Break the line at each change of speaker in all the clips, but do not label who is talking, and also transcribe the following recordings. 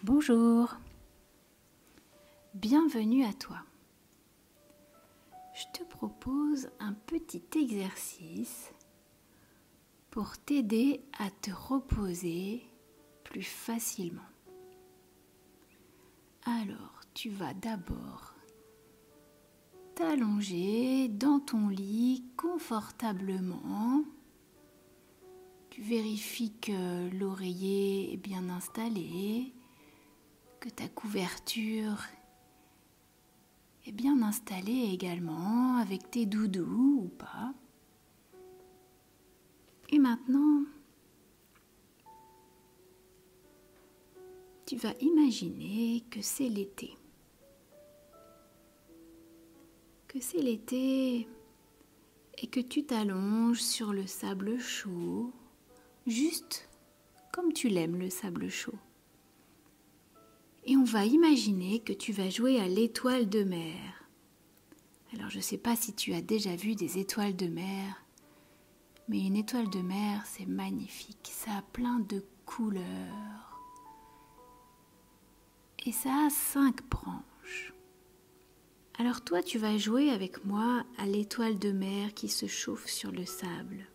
Bonjour, bienvenue à toi. Je te propose un petit exercice pour t'aider à te reposer plus facilement. Alors, tu vas d'abord t'allonger dans ton lit confortablement. Tu vérifies que l'oreiller est bien installé, que ta couverture est bien installée également avec tes doudous ou pas. Et maintenant, tu vas imaginer que c'est l'été. Que c'est l'été et que tu t'allonges sur le sable chaud, juste comme tu l'aimes le sable chaud. Et on va imaginer que tu vas jouer à l'étoile de mer. Alors je ne sais pas si tu as déjà vu des étoiles de mer, mais une étoile de mer c'est magnifique, ça a plein de couleurs. Et ça a 5 branches. Alors toi tu vas jouer avec moi à l'étoile de mer qui se chauffe sur le sable.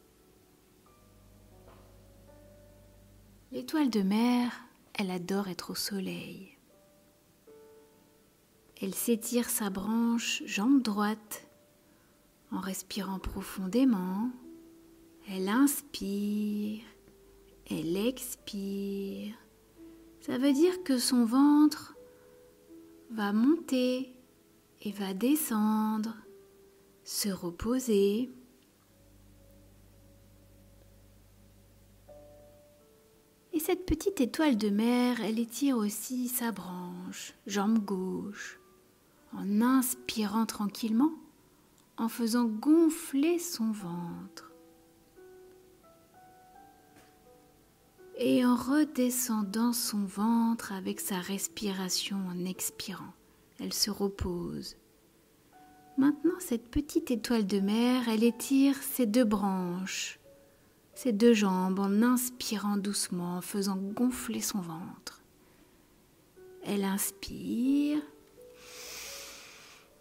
L'étoile de mer, elle adore être au soleil. Elle s'étire sa branche jambe droite en respirant profondément. Elle inspire, elle expire. Ça veut dire que son ventre va monter et va descendre, se reposer. Et cette petite étoile de mer, elle étire aussi sa branche, jambe gauche, en inspirant tranquillement, en faisant gonfler son ventre. Et en redescendant son ventre avec sa respiration en expirant, elle se repose. Maintenant, cette petite étoile de mer, elle étire ses 2 branches, ses 2 jambes en inspirant doucement, en faisant gonfler son ventre. Elle inspire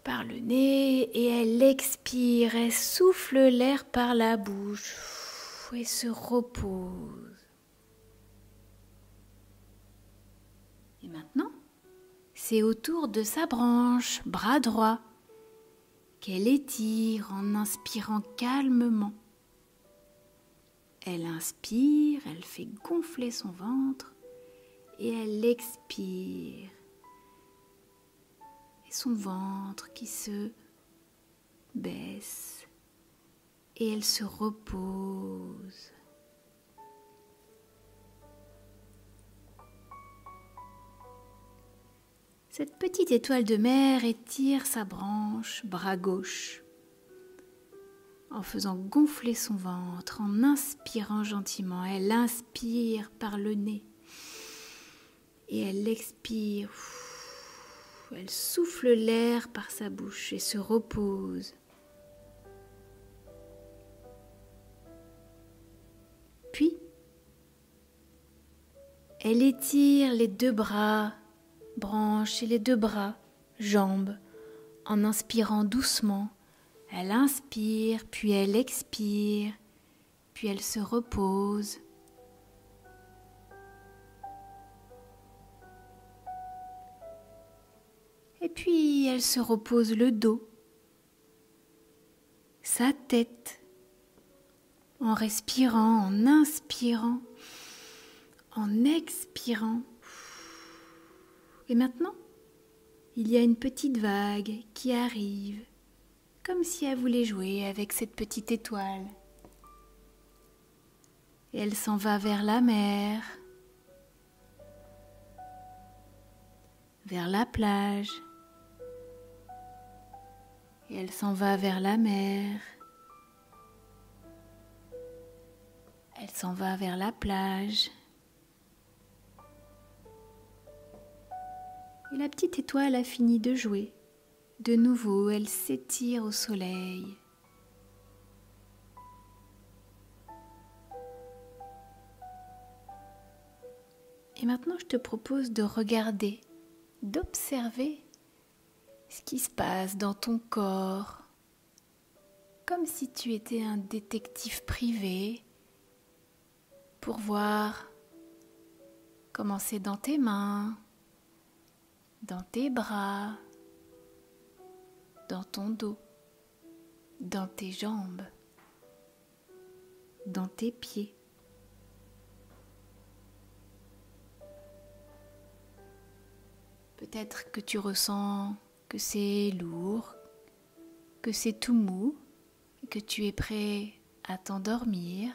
par le nez et elle expire, elle souffle l'air par la bouche et se repose. Et maintenant, c'est autour de sa branche, bras droit, qu'elle étire en inspirant calmement. Elle inspire, elle fait gonfler son ventre et elle expire. Et son ventre qui se baisse et elle se repose. Cette petite étoile de mer étire sa branche, bras gauche, en faisant gonfler son ventre, en inspirant gentiment. Elle inspire par le nez et elle expire. Elle souffle l'air par sa bouche et se repose. Puis, elle étire les 2 bras, branches et les 2 bras, jambes, en inspirant doucement. Elle inspire, puis elle expire, puis elle se repose. Et puis elle se repose le dos, sa tête, en respirant, en inspirant, en expirant. Et maintenant, il y a une petite vague qui arrive, comme si elle voulait jouer avec cette petite étoile. Et elle s'en va vers la mer, vers la plage. Et elle s'en va vers la mer. Elle s'en va vers la plage. Et la petite étoile a fini de jouer. De nouveau, elle s'étire au soleil. Et maintenant, je te propose de regarder, d'observer ce qui se passe dans ton corps, comme si tu étais un détective privé, pour voir comment c'est dans tes mains, dans tes bras, dans ton dos, dans tes jambes, dans tes pieds. Peut-être que tu ressens que c'est lourd, que c'est tout mou, et que tu es prêt à t'endormir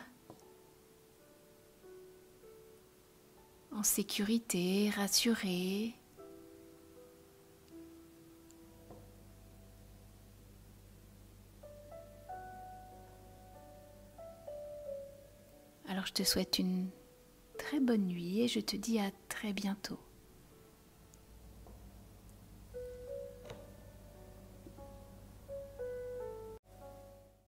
en sécurité, rassuré. Alors je te souhaite une très bonne nuit et je te dis à très bientôt.